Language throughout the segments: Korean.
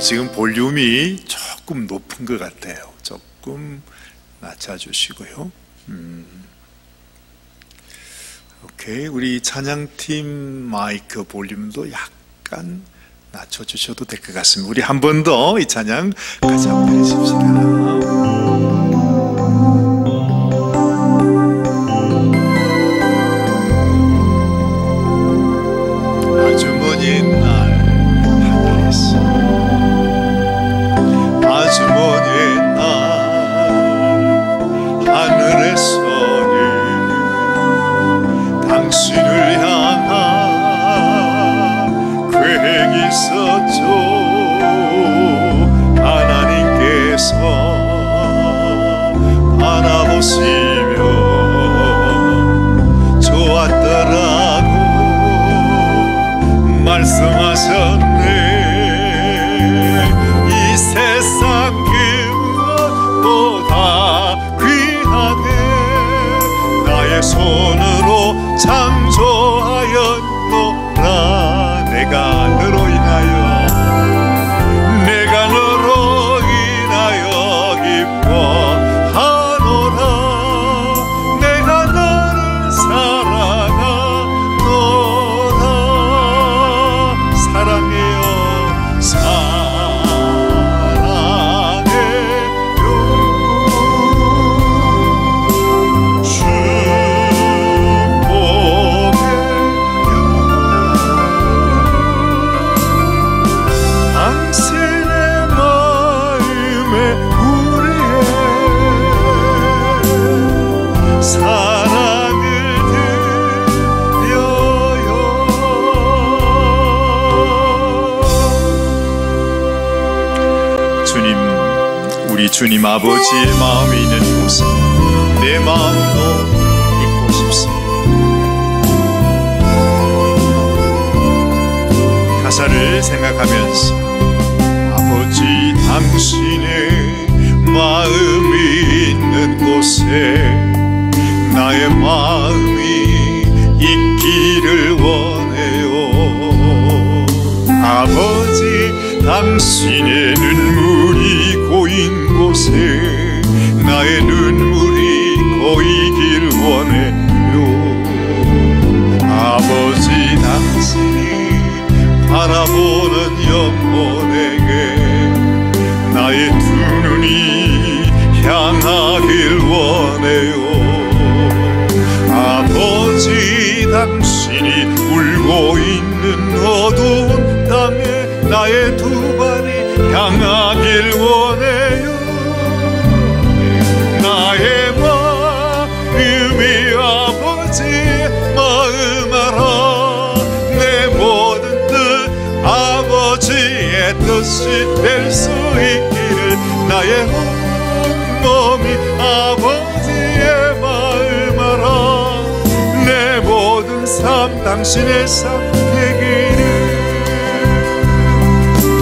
지금 볼륨이 조금 높은 것 같아요. 조금 낮춰주시고요. 오케이. 우리 찬양팀 마이크 볼륨도 약간 낮춰주셔도 될 것 같습니다. 우리 한 번 더 이 찬양 같이 한번 해주십시다. 말씀하셨네. 이 세상 그 무엇보다 귀하게 나의 손으로 창조하였노라. 내가 너로 인하여 기뻐하노라. 내가 너를 사랑하노라. 사랑해요 사랑해요 축복해요. 당신의 마음에 우리의 사랑을 드려요. 주님, 우리 주님 아버지의 마음이 있는 곳에 내 마음도 있고 싶습니다. 가사를 생각하면서 아버지 당신의 마음이 있는 곳에 나의 마음이 있기를 원해요. 아버지 당신의 눈물이 고인 곳에 나의 눈물이 고이길 원해요. 아버지 당신이 바라보는 영혼에게 나의 두 눈이 향하길 원해요. 아버지 당신이 울고 있는 어두운 땅에 나의 두 발이 향하길 원해요. 나의 마음이 아버지의 마음 알아. 내 모든 뜻 아버지의 뜻이 될 수 있기를 나의 온몸이 아버지의 마음 알아. 내 모든 삶 당신의 삶 되기를.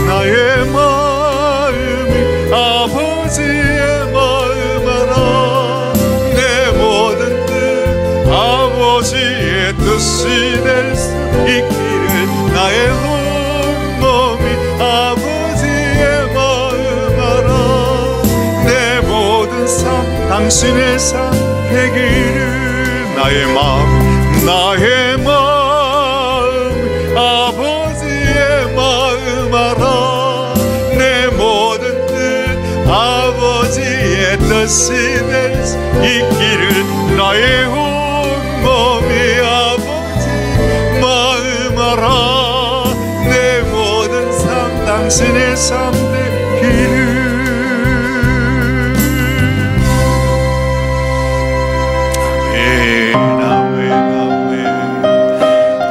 나의 마음이 아버지의 마음 알아. 내 모든 뜻 아버지의 뜻이 될 수 있기를 나의 온몸이 아버지의 마음 알아. 내 모든 삶 당신의 삶 되기를. 나의 마음 아버지의 마음 알아. 내 모든 뜻 아버지의 뜻이 될 수 있기를 나의 온몸이 아버지 마음 알아. 내 모든 삶 당신의 삶 되기를.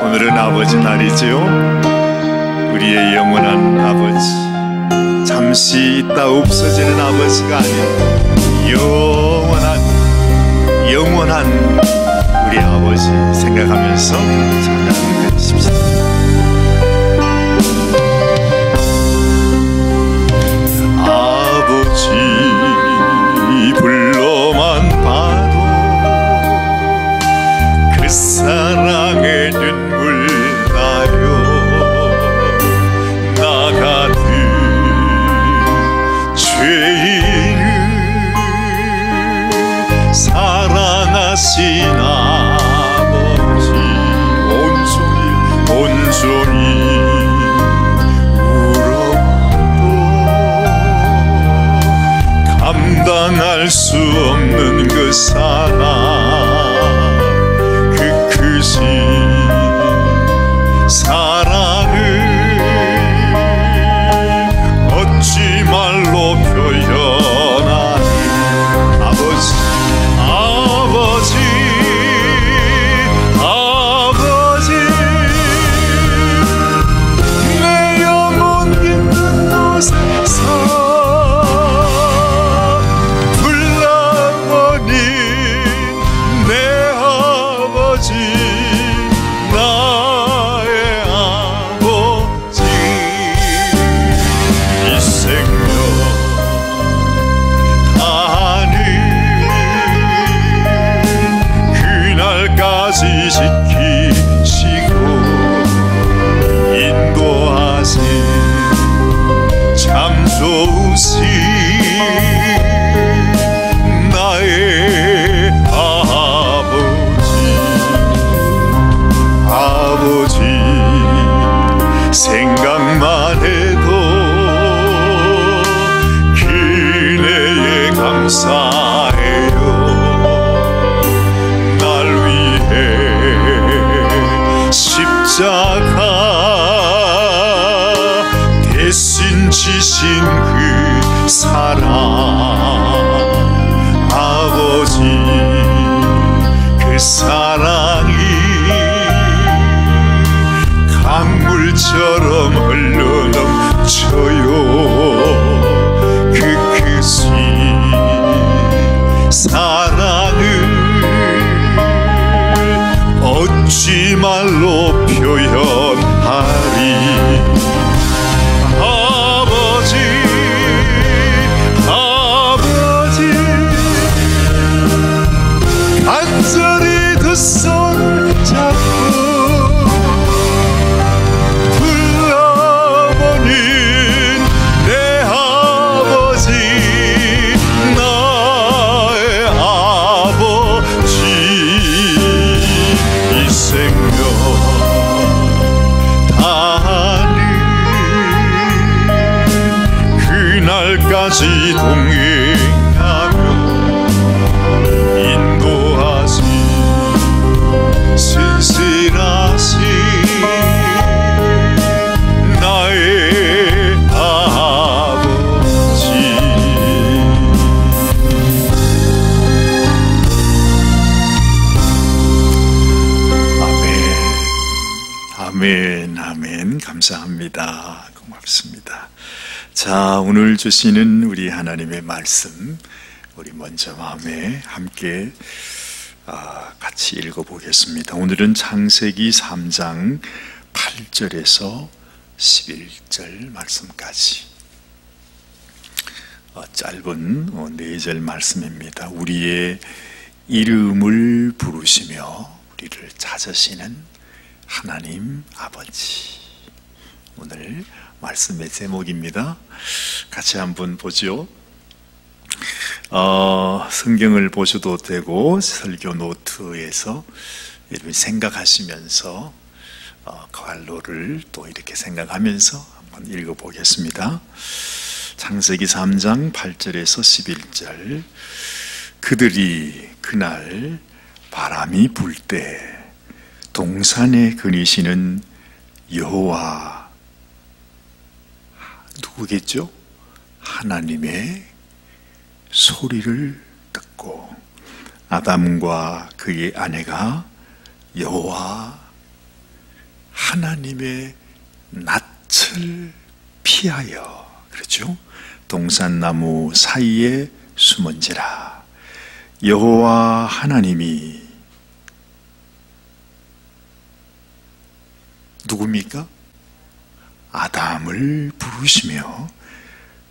오늘은 아버지 날이지요. 우리의 영원한 아버지, 잠시 있다 없어지는 아버지가 아닌 영원한 우리 아버지 생각하면서 찬양드리십시오. 아버지 불러만 봐도 그 사랑의 눈물 나요. 나 같은 알 수 없는 그 사랑, 그 크신 사랑을 어찌 말로 표현하니. 아버지, 아버지, 아버지, 내 영혼 있는 곳에서 불러보니 내 아버지, 나의 아버지. 이 생명 하늘 그날까지 지키시고 인도하신 참 좋으신 나의 아버지. 아버지, 생각만 해도 그네에 감사해요. 날 위해 십자가 대신 지신 그 사랑. 아버지, 그 사랑이 강물처럼 흘러넘쳐요. 그 크신 사랑을 어찌 말로 표현하리. 아버지, 아버지, 간절히 두 손을 잡고 불러보니 내 아버지, 나의 아버지. 이 생명 하늘 그날까지 동행하며 인도하신 신실하신 나의 아버지. 아멘, 아멘. 감사합니다. 고맙습니다. 자, 오늘 주시는 우리 하나님의 말씀, 우리 먼저 마음에 함께 같이 읽어보겠습니다. 오늘은 창세기 3장 8절에서 11절 말씀까지 짧은 4절 말씀입니다. 우리의 이름을 부르시며 우리를 찾으시는 하나님 아버지. 오늘 말씀의 제목입니다. 같이 한번 보죠. 성경을 보셔도 되고 설교 노트에서 이렇게 생각하시면서 갈로를 또 이렇게 생각하면서 한번 읽어보겠습니다. 창세기 3장 8절에서 11절. 그들이 그날 바람이 불 때 동산에 거니시는 여호와, 누구겠죠? 하나님의 소리를 듣고 아담과 그의 아내가 여호와 하나님의 낯을 피하여, 그렇죠? 동산나무 사이에 숨은지라. 여호와 하나님이 누굽니까? 아담을 부르시며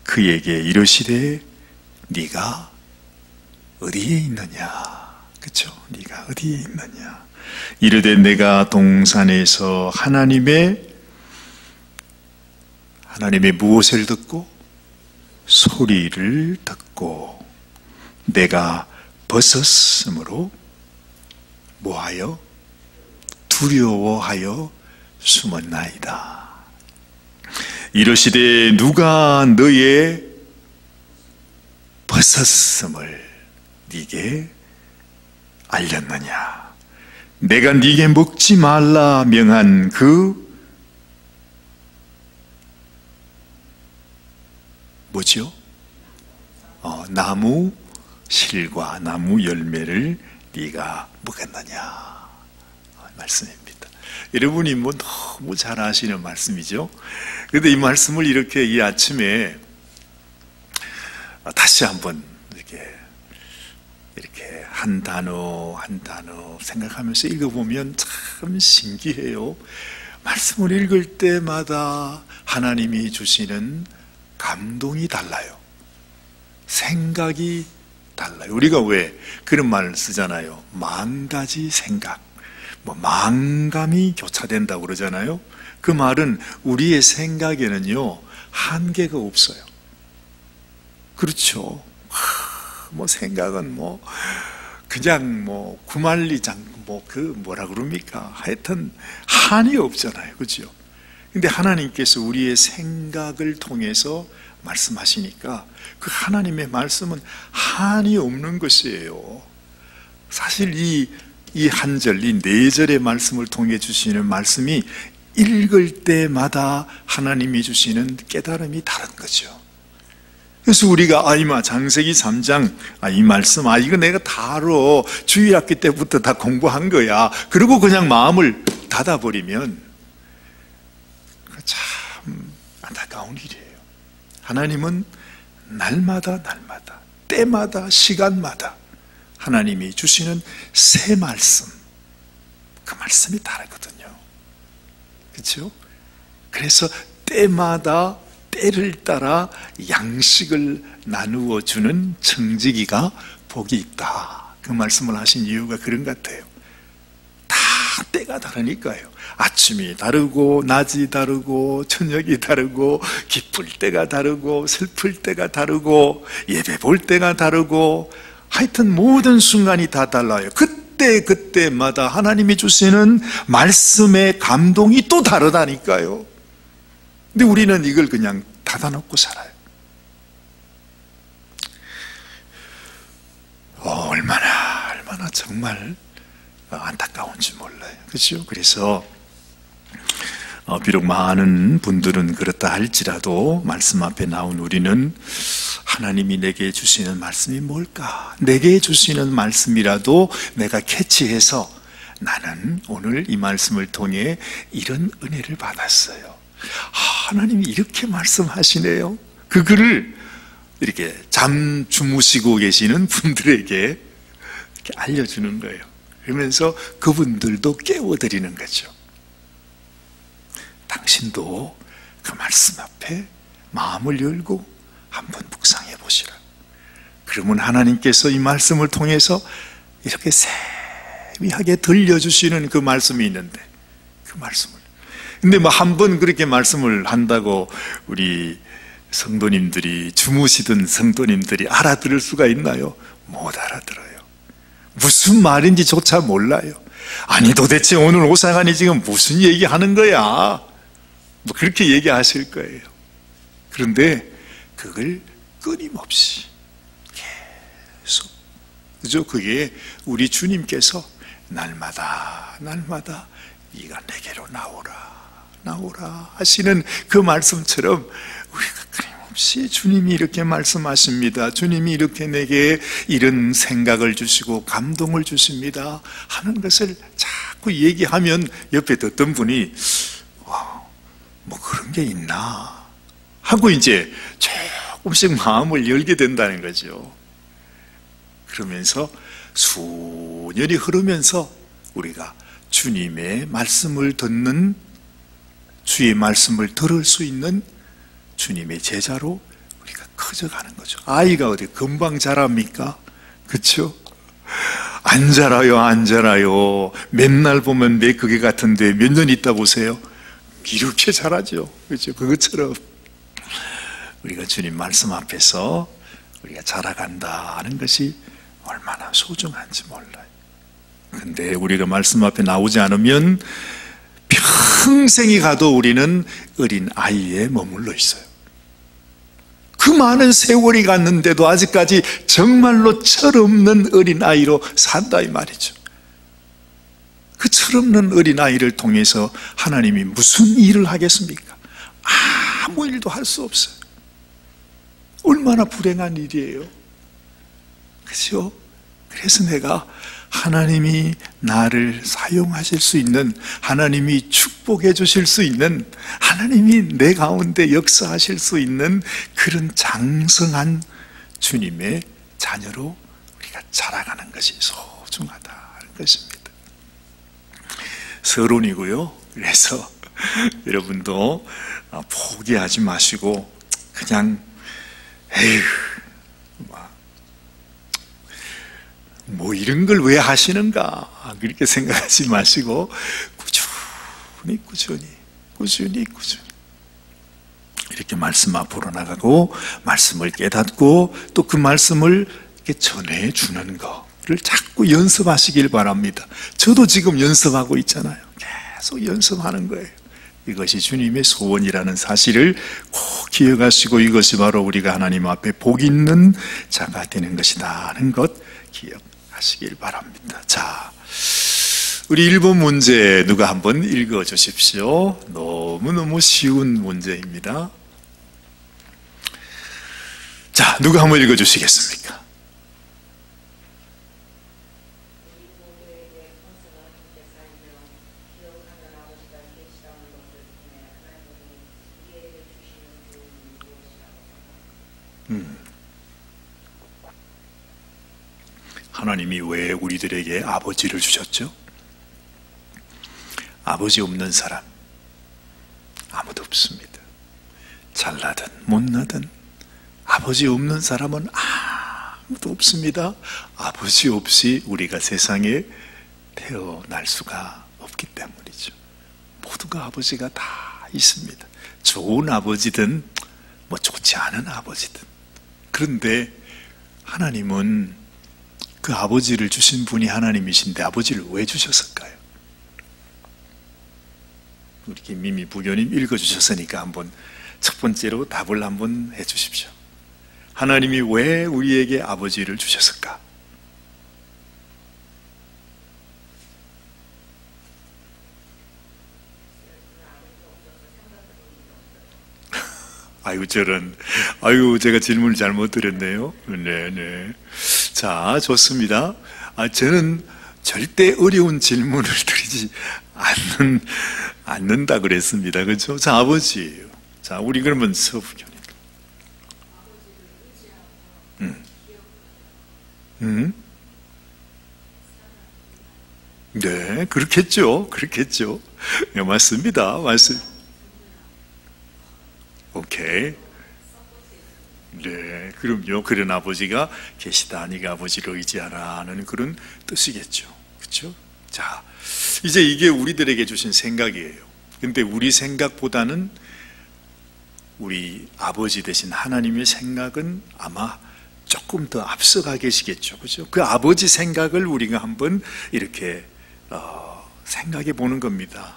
그에게 이르시되 네가 어디에 있느냐? 그렇죠? 네가 어디에 있느냐? 이르되 내가 동산에서 하나님의 무엇을 듣고? 소리를 듣고 내가 벗었으므로 뭐하여? 두려워하여 숨었나이다. 이르시되 누가 너의 벗었음을 네게 알렸느냐? 내가 네게 먹지 말라 명한 그 뭐죠? 나무 실과 나무 열매를 네가 먹었느냐 말씀입니다. 여러분이 뭐 너무 잘 아시는 말씀이죠. 그런데 이 말씀을 이렇게 이 아침에 다시 한번 이렇게 한 단어 한 단어 생각하면서 읽어보면 참 신기해요. 말씀을 읽을 때마다 하나님이 주시는 감동이 달라요. 생각이 달라요. 우리가 왜 그런 말을 쓰잖아요. 만 가지 생각, 만감이 교차된다고 그러잖아요. 그 말은 우리의 생각에는요 한계가 없어요. 그렇죠. 생각은 그냥 구만리장 뭐라 그럽니까? 하여튼 한이 없잖아요. 그렇죠? 근데 하나님께서 우리의 생각을 통해서 말씀하시니까 그 하나님의 말씀은 한이 없는 것이에요. 사실 이 한 절, 이 네 절의 말씀을 통해 주시는 말씀이 읽을 때마다 하나님이 주시는 깨달음이 다른 거죠. 그래서 우리가 장세기 3장 이 말씀 이거 내가 다 알아. 주일학기 때부터 다 공부한 거야. 그리고 그냥 마음을 닫아버리면 참 안타까운 일이에요. 하나님은 날마다 때마다 시간마다 하나님이 주시는 새 말씀, 그 말씀이 다르거든요. 그렇죠? 그래서 때마다 때를 따라 양식을 나누어 주는 청지기가 복이 있다. 그 말씀을 하신 이유가 그런 것 같아요. 다 때가 다르니까요. 아침이 다르고 낮이 다르고 저녁이 다르고 기쁠 때가 다르고 슬플 때가 다르고 예배 볼 때가 다르고 하여튼 모든 순간이 다 달라요. 그때마다 하나님이 주시는 말씀의 감동이 또 다르다니까요. 근데 우리는 이걸 그냥 닫아놓고 살아요. 얼마나 정말 안타까운지 몰라요. 그렇죠? 그래서 비록 많은 분들은 그렇다 할지라도 말씀 앞에 나온 우리는 하나님이 내게 주시는 말씀이 뭘까? 내게 주시는 말씀이라도 내가 캐치해서 나는 오늘 이 말씀을 통해 이런 은혜를 받았어요. 하나님이 이렇게 말씀하시네요. 그 글을 이렇게 잠 주무시고 계시는 분들에게 이렇게 알려주는 거예요. 그러면서 그분들도 깨워드리는 거죠. 당신도 그 말씀 앞에 마음을 열고 한번 묵상해 보시라. 그러면 하나님께서 이 말씀을 통해서 이렇게 세미하게 들려주시는 그 말씀이 있는데, 그 말씀을 근데 한 번 그렇게 말씀을 한다고 우리 성도님들이, 주무시던 성도님들이 알아들을 수가 있나요? 못 알아들어요. 무슨 말인지조차 몰라요. 아니 도대체 오늘 오사관이 지금 무슨 얘기하는 거야? 그렇게 얘기하실 거예요. 그런데 그걸 끊임없이 계속, 그죠? 그게 우리 주님께서 날마다 네가 내게로 나오라 하시는 그 말씀처럼 우리가 끊임없이 주님이 이렇게 말씀하십니다. 주님이 이렇게 내게 이런 생각을 주시고 감동을 주십니다 하는 것을 자꾸 얘기하면 옆에 듣던 분이 뭐 그런 게 있나 하고 이제 조금씩 마음을 열게 된다는 거죠. 그러면서 수년이 흐르면서 우리가 주님의 말씀을 듣는, 주의 말씀을 들을 수 있는 주님의 제자로 우리가 커져가는 거죠. 아이가 어디 금방 자랍니까? 그렇죠? 안 자라요. 맨날 보면 매 그게 같은데 몇 년 있다 보세요. 이렇게 자라죠. 그렇죠? 그것처럼 우리가 주님 말씀 앞에서 우리가 자라간다 하는 것이 얼마나 소중한지 몰라요. 근데 우리가 말씀 앞에 나오지 않으면 평생이 가도 우리는 어린 아이에 머물러 있어요. 그 많은 세월이 갔는데도 아직까지 정말로 철없는 어린아이로 산다 이 말이죠. 그 철없는 어린아이를 통해서 하나님이 무슨 일을 하겠습니까? 아무 일도 할 수 없어요. 얼마나 불행한 일이에요. 그렇죠? 그래서 내가 하나님이 나를 사용하실 수 있는, 하나님이 축복해 주실 수 있는, 하나님이 내 가운데 역사하실 수 있는 그런 장성한 주님의 자녀로 우리가 자라가는 것이 소중하다는 것입니다. 서론이고요. 그래서 여러분도 포기하지 마시고 그냥 에휴 뭐 이런 걸 왜 하시는가 그렇게 생각하지 마시고 꾸준히 이렇게 말씀 앞으로 나가고 말씀을 깨닫고 또 그 말씀을 이렇게 전해주는 거를 자꾸 연습하시길 바랍니다. 저도 지금 연습하고 있잖아요. 계속 연습하는 거예요. 이것이 주님의 소원이라는 사실을 꼭 기억하시고, 이것이 바로 우리가 하나님 앞에 복 있는 자가 되는 것이다 하는 것 기억하시길 바랍니다. 자, 우리 1번 문제 누가 한번 읽어 주십시오. 너무너무 쉬운 문제입니다. 자, 누가 한번 읽어 주시겠습니까? 하나님이 왜 우리들에게 아버지를 주셨죠? 아버지 없는 사람 아무도 없습니다. 잘나든 못나든 아버지 없는 사람은 아무도 없습니다. 아버지 없이 우리가 세상에 태어날 수가 없기 때문이죠. 모두가 아버지가 다 있습니다. 좋은 아버지든 뭐 좋지 않은 아버지든. 그런데 하나님은 그 아버지를 주신 분이 하나님이신데 아버지를 왜 주셨을까요? 우리 김미미 부교님 읽어주셨으니까 한번 첫 번째로 답을 한번 해주십시오. 하나님이 왜 우리에게 아버지를 주셨을까? 제가 질문을 잘못 드렸네요. 네네. 자, 좋습니다. 저는 절대 어려운 질문을 드리지 않는다 그랬습니다. 그렇죠? 자, 아버지예요. 자, 우리 그러면 서부교님. 네, 그렇겠죠. 네, 맞습니다. 오케이. 네, 그럼요. 그런 아버지가 계시다. 네가 아버지를 의지하라 하는 그런 뜻이겠죠. 그렇죠? 자, 이제 이게 우리들에게 주신 생각이에요. 근데 우리 생각보다는 우리 아버지 되신 하나님의 생각은 아마 조금 더 앞서가 계시겠죠. 그렇죠? 그 아버지 생각을 우리가 한번 이렇게 생각해 보는 겁니다.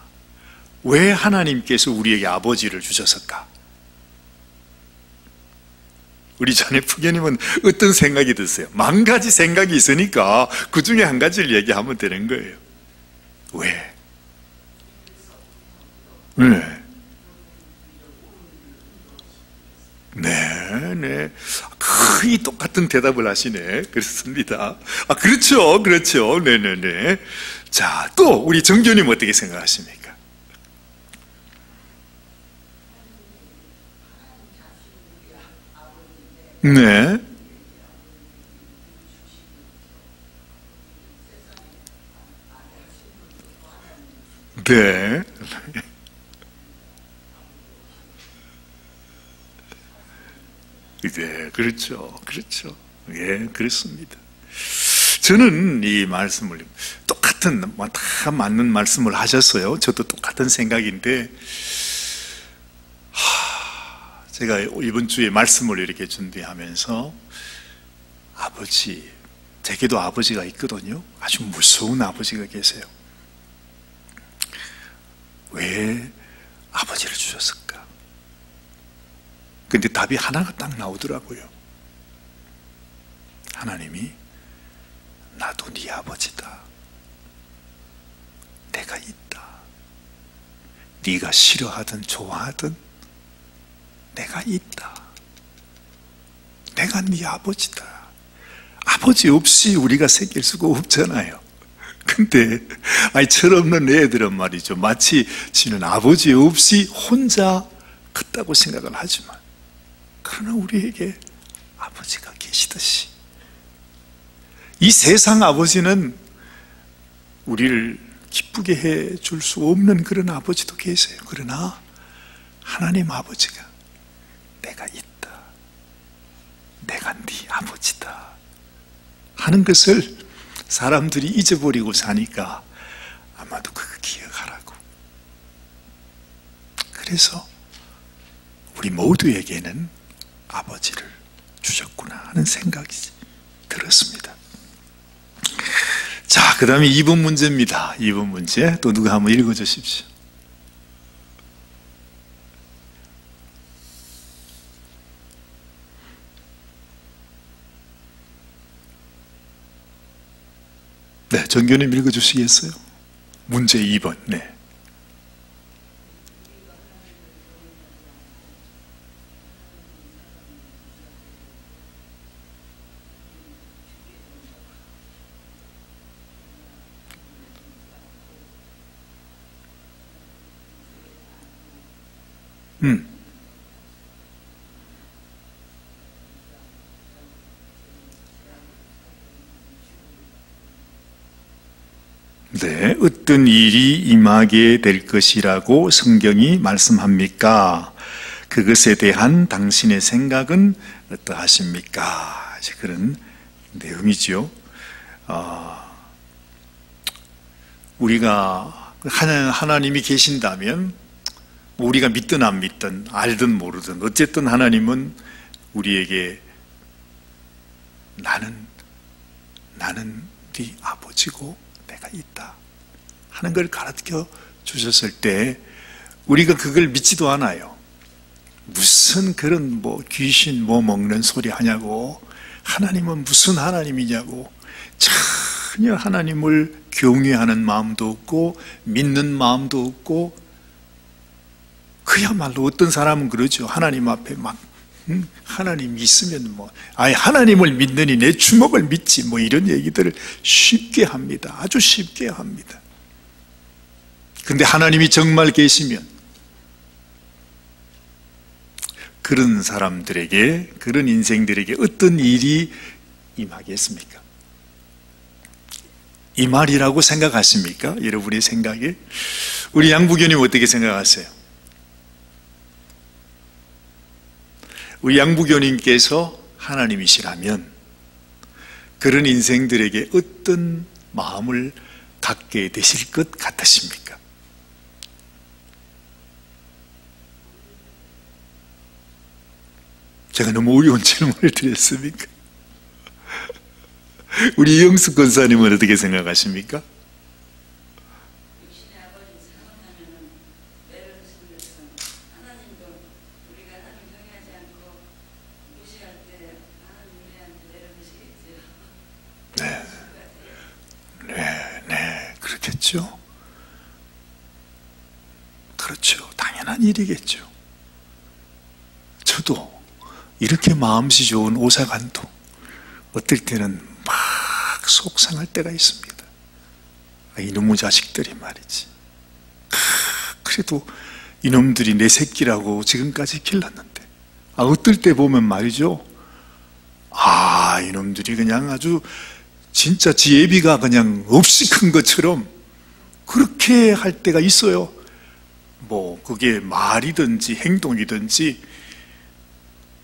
왜 하나님께서 우리에게 아버지를 주셨을까? 우리 전에 부교님은 어떤 생각이 드세요? 만 가지 생각이 있으니까 그 중에 한 가지를 얘기하면 되는 거예요. 왜? 네. 거의 똑같은 대답을 하시네. 그렇습니다. 그렇죠. 네네네. 자, 또 우리 정교님 어떻게 생각하십니까? 네. 네. 네, 그렇죠. 예, 그렇습니다. 저는 이 말씀을 똑같은, 다 맞는 말씀을 하셨어요. 저도 똑같은 생각인데, 제가 이번 주에 말씀을 이렇게 준비하면서 제게도 아버지가 있거든요. 아주 무서운 아버지가 계세요. 왜 아버지를 주셨을까? 근데 답이 하나가 딱 나오더라고요. 하나님이 나도 네 아버지다. 내가 있다. 네가 싫어하든 좋아하든 내가 있다. 내가 네 아버지다. 아버지 없이 우리가 생길 수가 없잖아요. 근데 철없는 애들은 말이죠, 마치 지는 아버지 없이 혼자 컸다고 생각을 하지만, 그러나 우리에게 아버지가 계시듯이, 이 세상 아버지는 우리를 기쁘게 해줄 수 없는 그런 아버지도 계세요. 그러나 하나님 아버지가 내가 있다, 내가 네 아버지다 하는 것을 사람들이 잊어버리고 사니까 아마도 그거 기억하라고. 그래서 우리 모두에게는 아버지를 주셨구나 하는 생각이 들었습니다. 자, 그 다음에 2번 문제입니다. 2번 문제 또 누가 한번 읽어주십시오. 네, 정교님 읽어주시겠어요? 문제 2번. 네. 네, 어떤 일이 임하게 될 것이라고 성경이 말씀합니까? 그것에 대한 당신의 생각은 어떠하십니까? 이제 그런 내용이죠. 우리가 하나님이 계신다면, 우리가 믿든 안 믿든 알든 모르든 어쨌든 하나님은 우리에게 나는 네 아버지고 내가 있다 하는 걸 가르쳐 주셨을 때 우리가 그걸 믿지도 않아요. 무슨 그런 귀신 먹는 소리 하냐고, 하나님은 무슨 하나님이냐고, 전혀 하나님을 경외하는 마음도 없고 믿는 마음도 없고, 그야말로 어떤 사람은 그러죠. 하나님 앞에 하나님이 있으면 하나님을 믿느니 내 주먹을 믿지 이런 얘기들을 쉽게 합니다. 아주 쉽게 합니다. 근데 하나님이 정말 계시면 그런 사람들에게, 그런 인생들에게 어떤 일이 임하겠습니까? 이 말이라고 생각하십니까? 여러분의 생각에? 우리 양부교님 어떻게 생각하세요? 우리 양부교님께서 하나님이시라면 그런 인생들에게 어떤 마음을 갖게 되실 것 같으십니까? 제가 너무 어려운 질문을 드렸습니까? 우리 이영숙 권사님은 어떻게 생각하십니까? 네, 그렇겠죠. 그렇죠. 당연한 일이겠죠. 저도 이렇게 마음씨 좋은 오사관도 어떨 때는 막 속상할 때가 있습니다. 이놈의 자식들이 말이지, 그래도 이놈들이 내 새끼라고 지금까지 길렀는데, 어떨 때 보면 말이죠, 이놈들이 그냥 아주 진짜 지 애비가 그냥 없이 큰 것처럼 그렇게 할 때가 있어요. 그게 말이든지 행동이든지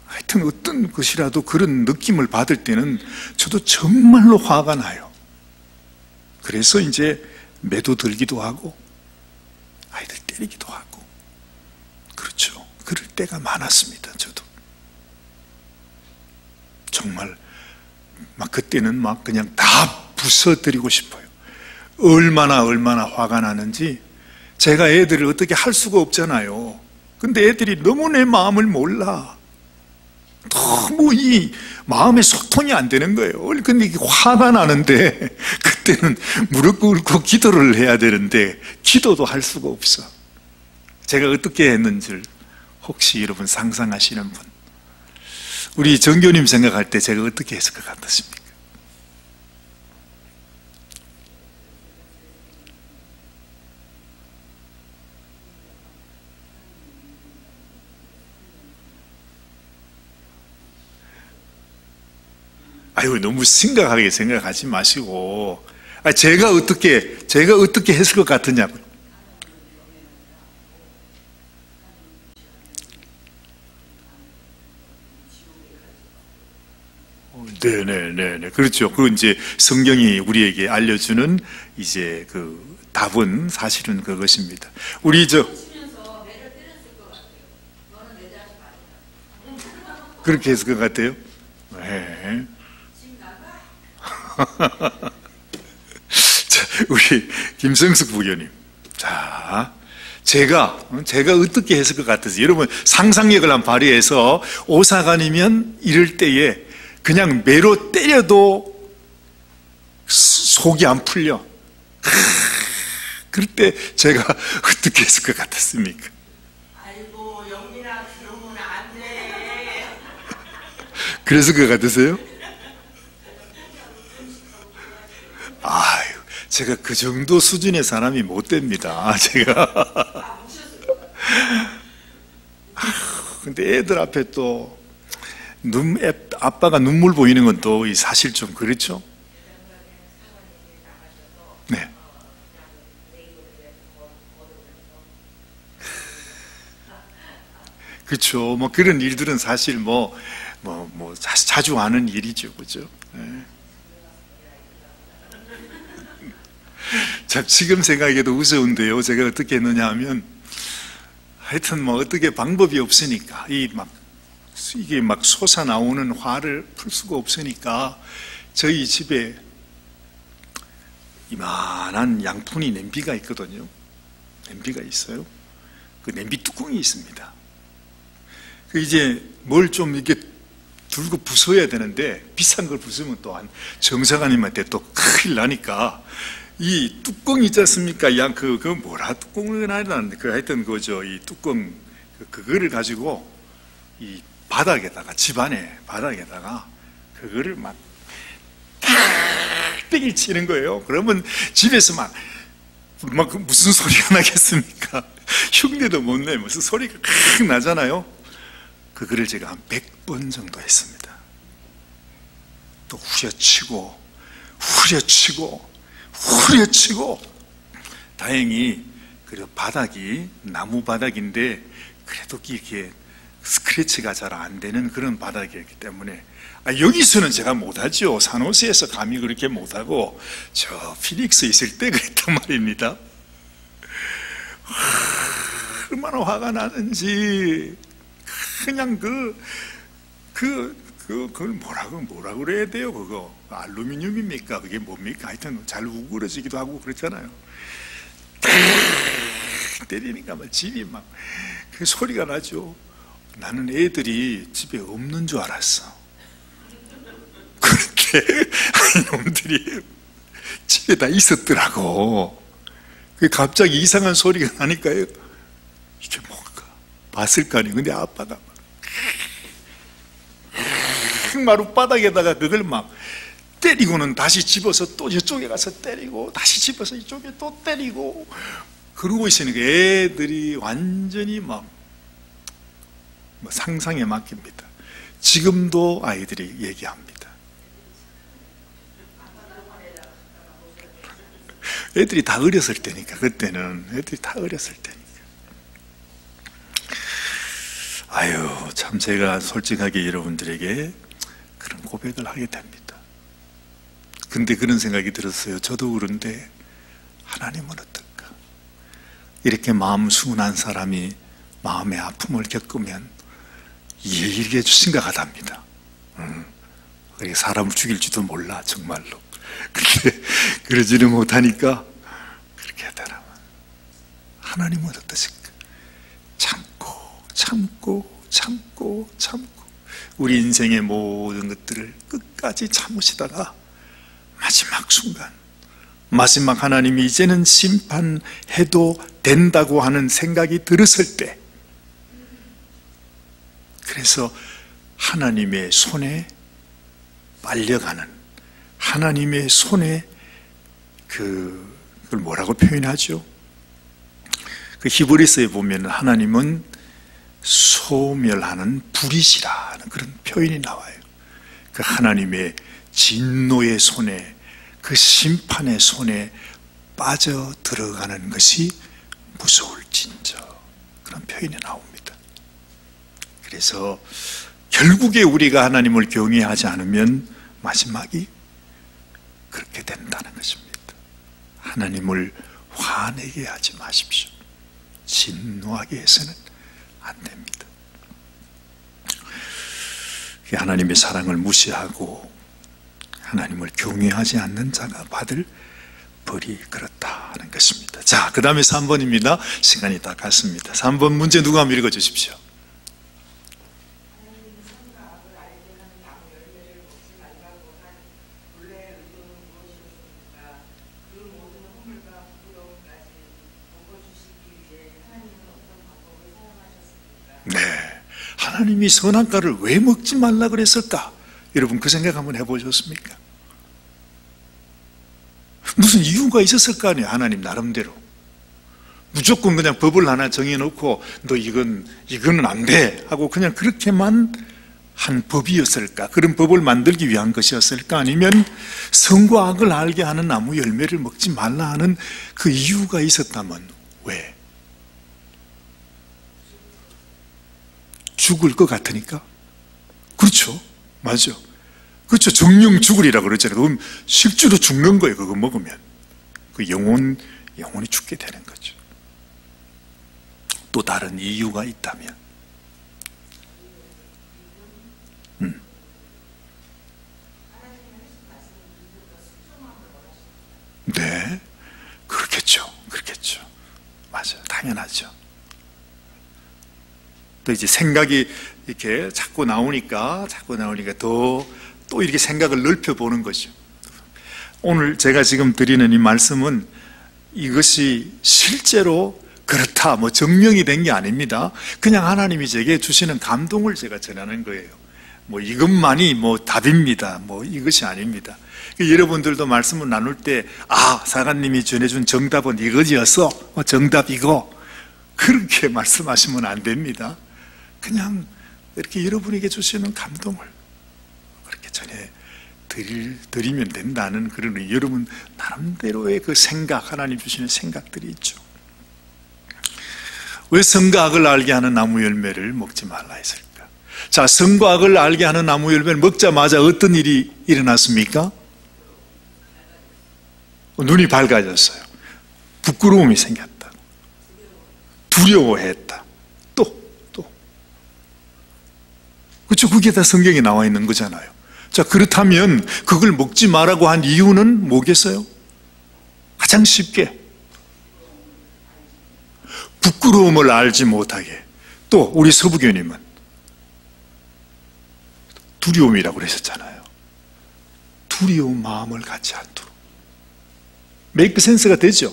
하여튼 어떤 것이라도 그런 느낌을 받을 때는 저도 정말로 화가 나요. 그래서 이제 매도 들기도 하고 아이들 때리기도 하고, 그렇죠. 그럴 때가 많았습니다. 저도 정말 그때는 그냥 다 부숴드리고 싶어요. 얼마나 화가 나는지. 제가 애들을 어떻게 할 수가 없잖아요. 근데 애들이 너무 내 마음을 몰라. 너무 이 마음의 소통이 안 되는 거예요. 근데 이게 화가 나는데 그때는 무릎 꿇고 기도를 해야 되는데 기도도 할 수가 없어. 제가 어떻게 했는지 혹시 여러분 상상하시는 분? 우리 정교님 생각할 때 제가 어떻게 했을 것 같으십니까? 아유, 너무 심각하게 생각하지 마시고, 제가 어떻게 했을 것 같으냐고. 네네네. 그렇죠. 그 이제 성경이 우리에게 알려주는 이제 그 답은 사실은 그것입니다. 우리 그렇게 했을 것 같아요? 네. 자, 우리 김성숙 부교님. 자, 제가 어떻게 했을 것 같아서 여러분 상상력을 한번 발휘해서 오사관이면 이럴 때에 그냥 매로 때려도 속이 안 풀려. 그럴 때 제가 어떻게 했을 것 같았습니까? 아이고, 영민아, 그러면 안 돼. 그랬을 것 같으세요? 아유, 제가 그 정도 수준의 사람이 못 됩니다. 제가. 근데 애들 앞에 또 아빠가 눈물 보이는 건 또 사실 좀 그렇죠? 네. 그렇죠. 뭐 그런 일들은 사실 자주 하는 일이죠, 그죠? 네. 자, 지금 생각해도 무서운데요. 제가 어떻게 했느냐 하면, 하여튼 어떻게 방법이 없으니까, 이게 막 솟아나오는 화를 풀 수가 없으니까, 저희 집에 이만한 양푼이 냄비가 있거든요. 냄비가 있어요. 그 냄비 뚜껑이 있습니다. 이제 뭘 좀 이렇게 들고 부숴야 되는데, 비싼 걸 부수면 또 정사관님한테 또 큰일 나니까, 이 뚜껑 있지 않습니까? 뚜껑을 하는데, 하여튼 이 뚜껑, 그거를 가지고, 이 바닥에다가, 집안에 바닥에다가, 그거를 막, 뺑이 치는 거예요. 그러면 집에서 막 무슨 소리가 나겠습니까? 흉내도 못 내. 무슨 소리가 칵 나잖아요. 그거를 제가 한 100번 정도 했습니다. 또 후려치고, 다행히 그리고 바닥이 나무 바닥인데 그래도 이렇게 스크래치가 잘 안 되는 그런 바닥이었기 때문에 여기서는 제가 못하죠. 산호세에서 감히 그렇게 못하고 저 피닉스 있을 때 그랬단 말입니다. 얼마나 화가 나는지 그냥 그걸 뭐라고 그래야 돼요? 그거 알루미늄입니까? 그게 뭡니까? 하여튼 잘 우그러지기도 하고 그렇잖아요. 때리니까 막 집이 막 그 소리가 나죠. 나는 애들이 집에 없는 줄 알았어. 그렇게 놈들이 집에 다 있었더라고. 갑자기 이상한 소리가 나니까요. 이게 뭔가 봤을 거 아니에요. 근데 아빠가 마룻바닥에다가 그걸 막 때리고는 다시 집어서 또 저쪽에 가서 때리고 다시 집어서 이쪽에 또 때리고 그러고 있으니까 애들이 완전히 상상에 맡깁니다. 지금도 아이들이 얘기합니다. 애들이 다 어렸을 때니까, 그때는 애들이 다 어렸을 때니까. 아유, 참 제가 솔직하게 여러분들에게 그런 고백을 하게 됩니다. 근데 그런 생각이 들었어요. 저도 그런데 하나님은 어떨까? 이렇게 마음 순한 사람이 마음의 아픔을 겪으면 이해해 주신 것 같답니다. 사람을 죽일지도 몰라, 정말로. 근데 그러지는 못하니까 그렇게 하더라고요. 하나님은 어떠실까? 참고 우리 인생의 모든 것들을 끝까지 참으시다가 마지막 순간, 마지막 하나님이 이제는 심판해도 된다고 하는 생각이 들었을 때, 그래서 하나님의 손에 빨려가는, 하나님의 손에 그걸 뭐라고 표현하죠? 그 히브리서에 보면 하나님은 소멸하는 불이시라는 그런 표현이 나와요. 그 하나님의 진노의 손에, 그 심판의 손에 빠져 들어가는 것이 무서울진저, 그런 표현이 나옵니다. 그래서 결국에 우리가 하나님을 경외하지 않으면 마지막이 그렇게 된다는 것입니다. 하나님을 화내게 하지 마십시오. 진노하게 해서는 안 됩니다. 하나님의 사랑을 무시하고 하나님을 경외하지 않는 자가 받을 벌이 그렇다 하는 것입니다. 자, 그 다음에 3번입니다. 시간이 다 갔습니다. 3번 문제 누가 한번 읽어주십시오. 네, 하나님이 선악과를 왜 먹지 말라 그랬을까? 여러분 그 생각 한번 해보셨습니까? 무슨 이유가 있었을 거 아니에요. 하나님 나름대로 무조건 그냥 법을 하나 정해놓고 너 이거는 안 돼 하고 그냥 그렇게만 한 법이었을까? 그런 법을 만들기 위한 것이었을까? 아니면 선과 악을 알게 하는 나무 열매를 먹지 말라 하는 그 이유가 있었다면 왜? 죽을 것 같으니까? 그렇죠, 맞죠. 그렇죠. 정령 죽으리라고 그러잖아요. 그럼 실제로 죽는 거예요. 그거 먹으면 그 영혼이 죽게 되는 거죠. 또 다른 이유가 있다면, 네, 그렇겠죠. 맞아요. 당연하죠. 또 이제 생각이 이렇게 자꾸 나오니까 또 이렇게 생각을 넓혀보는 거죠. 오늘 제가 지금 드리는 이 말씀은 이것이 실제로 그렇다, 증명이 된 게 아닙니다. 그냥 하나님이 제게 주시는 감동을 제가 전하는 거예요. 이것만이 답입니다. 이것이 아닙니다. 여러분들도 말씀을 나눌 때, 사관님이 전해준 정답은 이거지였어. 정답 이거. 그렇게 말씀하시면 안 됩니다. 그냥 이렇게 여러분에게 주시는 감동을 그렇게 전해 드리면 된다는 그런 여러분 나름대로의 그 생각, 하나님 주시는 생각들이 있죠. 왜 선과 악을 알게 하는 나무 열매를 먹지 말라 했을까? 자, 선과 악을 알게 하는 나무 열매를 먹자마자 어떤 일이 일어났습니까? 눈이 밝아졌어요. 부끄러움이 생겼다. 두려워했다. 그렇죠. 그게 다 성경에 나와 있는 거잖아요. 자, 그렇다면 그걸 먹지 말라고 한 이유는 뭐겠어요? 가장 쉽게 부끄러움을 알지 못하게. 또 우리 서부교님은 두려움이라고 그러셨잖아요. 두려운 마음을 갖지 않도록. 메이크 센스가 되죠.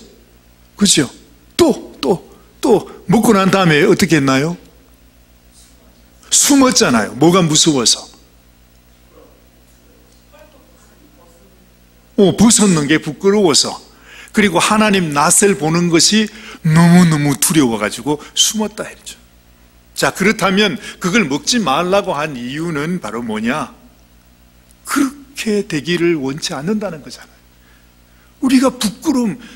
그렇죠. 또 먹고 난 다음에 어떻게 했나요? 숨었잖아요. 뭐가 무서워서? 벗었는 게 부끄러워서. 그리고 하나님 낯을 보는 것이 너무너무 두려워가지고 숨었다 했죠. 자, 그렇다면 그걸 먹지 말라고 한 이유는 바로 뭐냐? 그렇게 되기를 원치 않는다는 거잖아요. 우리가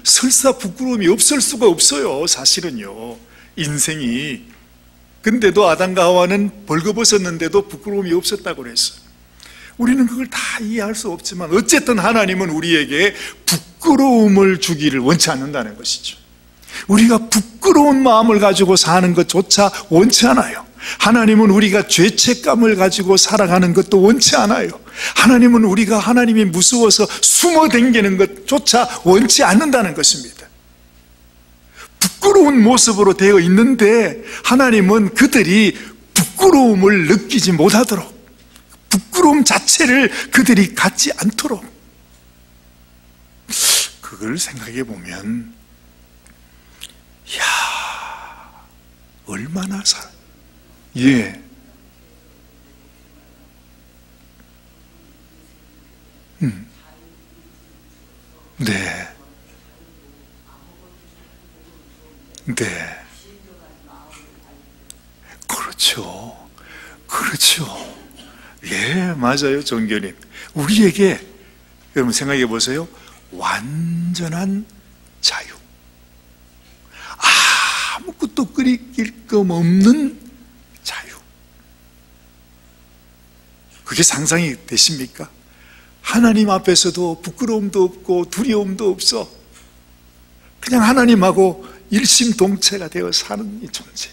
설사 부끄러움이 없을 수가 없어요. 사실은요, 인생이. 근데도 아담과 하와는 벌거벗었는데도 부끄러움이 없었다고 그랬어요. 우리는 그걸 다 이해할 수 없지만 어쨌든 하나님은 우리에게 부끄러움을 주기를 원치 않는다는 것이죠. 우리가 부끄러운 마음을 가지고 사는 것조차 원치 않아요. 하나님은 우리가 죄책감을 가지고 살아가는 것도 원치 않아요. 하나님은 우리가 하나님이 무서워서 숨어 댕기는 것조차 원치 않는다는 것입니다. 부끄러운 모습으로 되어 있는데 하나님은 그들이 부끄러움을 느끼지 못하도록 부끄러움 자체를 그들이 갖지 않도록, 그걸 생각해 보면 이야, 얼마나 예. 네. 네. 그렇죠. 그렇죠. 예, 맞아요, 정교님. 우리에게, 여러분 생각해 보세요. 완전한 자유. 아무것도 끓일 것 없는 자유. 그게 상상이 되십니까? 하나님 앞에서도 부끄러움도 없고 두려움도 없어. 그냥 하나님하고 일심동체가 되어 사는 이 존재.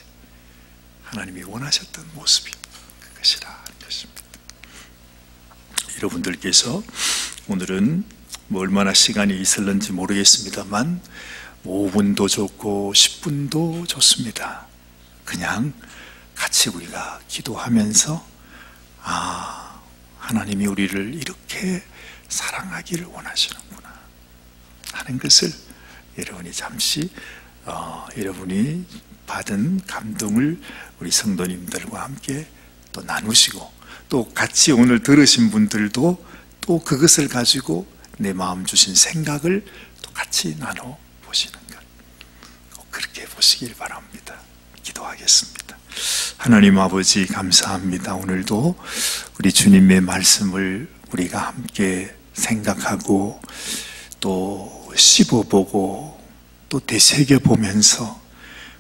하나님이 원하셨던 모습이 그것이라는 것입니다. 여러분들께서 오늘은 얼마나 시간이 있을는지 모르겠습니다만 5분도 좋고 10분도 좋습니다. 그냥 같이 우리가 기도하면서 하나님이 우리를 이렇게 사랑하기를 원하시는구나 하는 것을 여러분이 잠시 여러분이 받은 감동을 우리 성도님들과 함께 또 나누시고, 또 같이 오늘 들으신 분들도 또 그것을 가지고 내 마음 주신 생각을 또 같이 나눠 보시는 것, 꼭 그렇게 보시길 바랍니다. 기도하겠습니다. 하나님 아버지, 감사합니다. 오늘도 우리 주님의 말씀을 우리가 함께 생각하고 또 씹어보고 또 되새겨보면서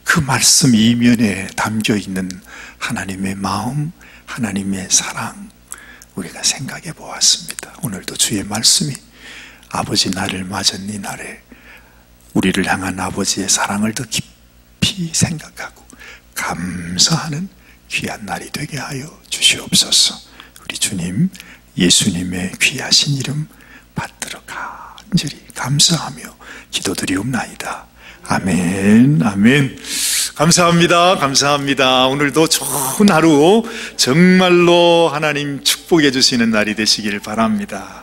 그 말씀 이면에 담겨 있는 하나님의 마음, 하나님의 사랑, 우리가 생각해 보았습니다. 오늘도 주의 말씀이 아버지 나를 맞은 이 날에 우리를 향한 아버지의 사랑을 더 깊이 생각하고 감사하는 귀한 날이 되게 하여 주시옵소서. 우리 주님 예수님의 귀하신 이름 받들어 간절히 감사하며 기도드리옵나이다. 아멘, 아멘. 감사합니다. 감사합니다. 오늘도 좋은 하루, 정말로 하나님 축복해 주시는 날이 되시길 바랍니다.